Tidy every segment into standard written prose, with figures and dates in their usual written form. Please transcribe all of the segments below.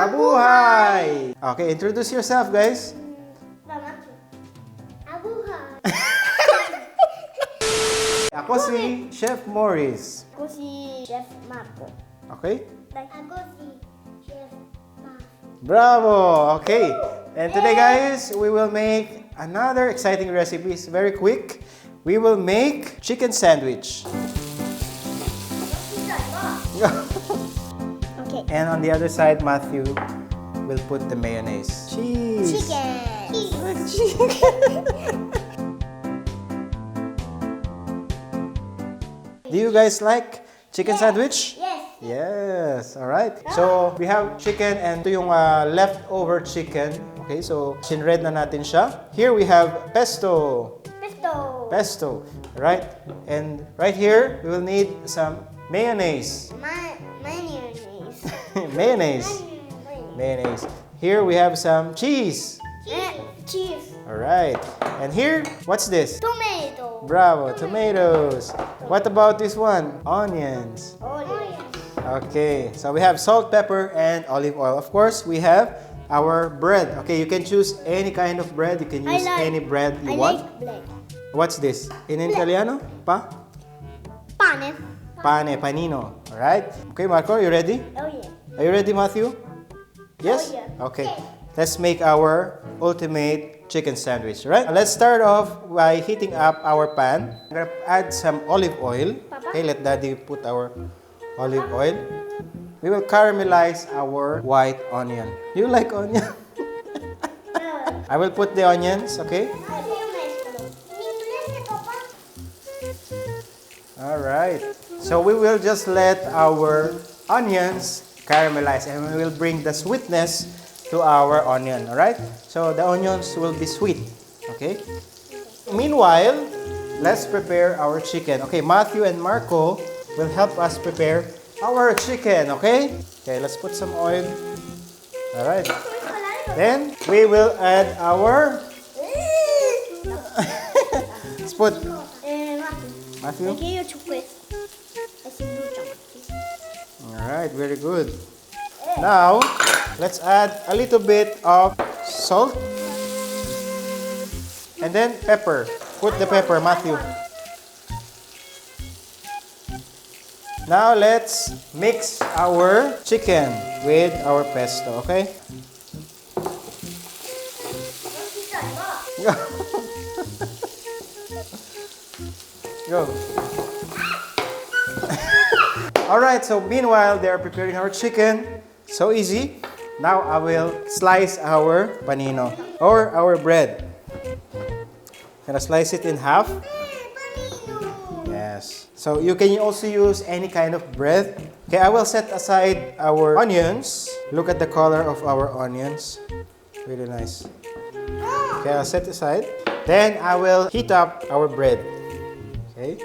Mabuhay! Okay, introduce yourself, guys. Mabuhay! Ako si Chef Morris. Ako si Chef Marco. Okay? Ako si Chef Marco. Bravo! Okay. And today, guys, we will make another exciting recipe. It's very quick. We will make chicken sandwich. Okay. And on the other side, Matthew will put the mayonnaise. Cheese! Do you guys like chicken sandwich? Yes. Yes, all right. So, we have chicken and ito yung leftover chicken. Okay, so sinred na natin siya. Here we have pesto. Pesto, right? And right here, we will need some mayonnaise. Mayonnaise. Mayonnaise. Mayonnaise. Here we have some cheese. Cheese. All right. And here, what's this? Tomato. Bravo, tomatoes. What about this one? Onions. Onions. Okay, so we have salt, pepper, and olive oil. Of course, we have our bread. Okay, you can choose any kind of bread. You can use any bread you want. Black. What's this? In Italiano? Pane. Pane, panino. Alright? Okay, Marco, you ready? Oh yeah. Are you ready, Matthew? Yes? Oh, yeah. Okay. Let's make our ultimate chicken sandwich, right? Let's start off by heating up our pan. I'm gonna add some olive oil. Okay, let Daddy put our olive oil. We will caramelize our white onion. You like onion? I will put the onions, okay? Alright. So we will just let our onions caramelize and we will bring the sweetness to our onion, alright? So the onions will be sweet, okay? Meanwhile, let's prepare our chicken. Okay, Matthew and Marco will help us prepare our chicken, okay? Okay, let's put some oil. Alright. Then we will add our... Let's put... Matthew? Alright, very good. Now, let's add a little bit of salt. And then pepper. Put the pepper, Matthew. Now, let's mix our chicken with our pesto, okay? Go. Alright, so meanwhile, they are preparing our chicken. So easy. Now, I will slice our panino or our bread. Gonna slice it in half. Yes. So you can also use any kind of bread. Okay, I will set aside our onions. Look at the color of our onions. Really nice. Okay, I'll set aside. Then I will heat up our bread. Okay.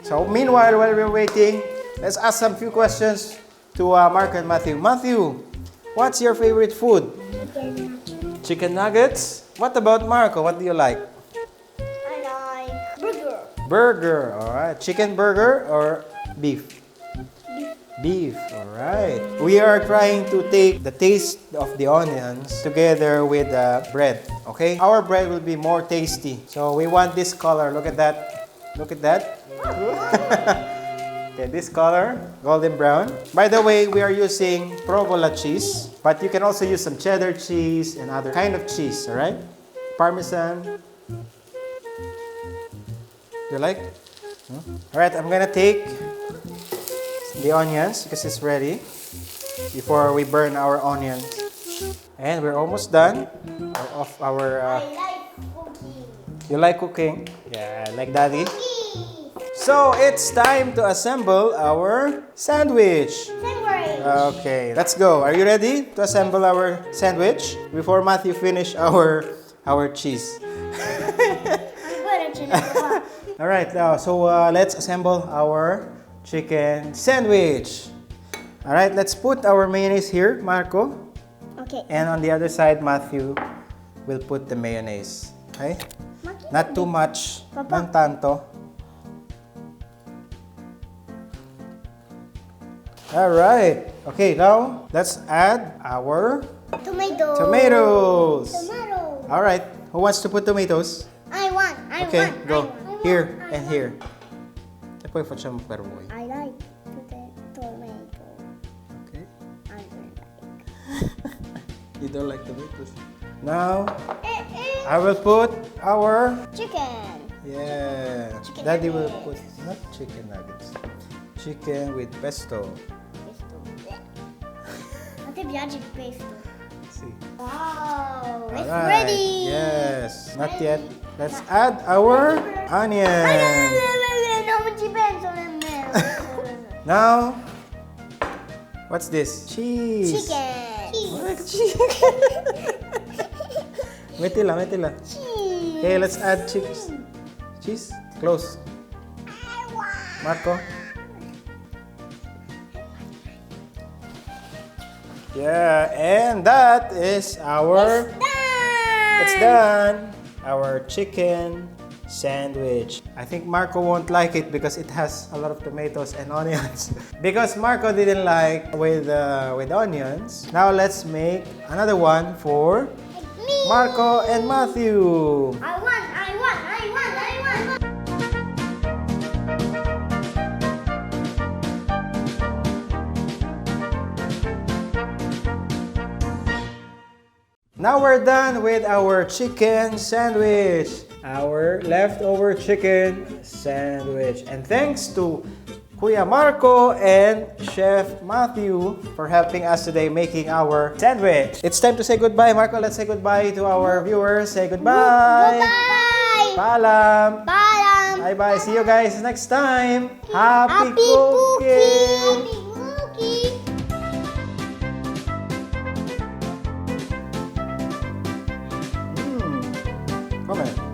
So meanwhile, while we're waiting, let's ask some few questions to Mark and Matthew. Matthew, what's your favorite food? Chicken nuggets. What about Marco? What do you like? I like burger. Burger. All right. Chicken burger or beef? Beef. All right. We are trying to take the taste of the onions together with the bread. Okay. Our bread will be more tasty. So we want this color. Look at that. Look at that. Okay, this color, golden brown. By the way, we are using provola cheese, but you can also use some cheddar cheese and other kind of cheese, all right? Parmesan. You like? All right, I'm gonna take the onions because it's ready before we burn our onions. And we're almost done of our... I like cooking. You like cooking? Yeah, like Daddy. So, it's time to assemble our sandwich. Okay, let's go. Are you ready to assemble our sandwich? Before Matthew finish our cheese. Alright, now, so let's assemble our chicken sandwich. Alright, let's put our mayonnaise here, Marco. Okay. And on the other side, Matthew will put the mayonnaise. Okay? Not too much. Ng tanto. All right. Okay, now let's add our Tomato. tomatoes. Tomato. All right, who wants to put tomatoes? I want. Okay, go. I want, Here I and want. here. Poi facciamo per voi. I like tomato. Okay. I don't like. You don't like tomatoes. Now, Eh, I will put our... Chicken. Yeah. Chicken Daddy will nuggets. put, not chicken nuggets. Chicken with pesto. Pesto. A te piace il pesto? See. Wow, it's Alright. ready. Yes. Not yet. Ready. Let's add our onion. Non ci penso nemmeno. Now, what's this? Cheese. Chicken. What? Chicken. Metila, metila. Cheese. Okay, let's add cheese. Cheese. Close. Marco. Yeah, and that is our... It's done. Our chicken sandwich. I think Marco won't like it because it has a lot of tomatoes and onions. Because Marco didn't like with onions. Now let's make another one for Me. Marco and Matthew. I want. Now we're done with our chicken sandwich. Our leftover chicken sandwich. And thanks to Kuya Marco and Chef Matthew for helping us today making our sandwich. It's time to say goodbye, Marco. Let's say goodbye to our viewers. Say goodbye. Goodbye. Paalam. Bye. Bye-bye. See you guys next time. Happy Happy cooking. cooking. Come on.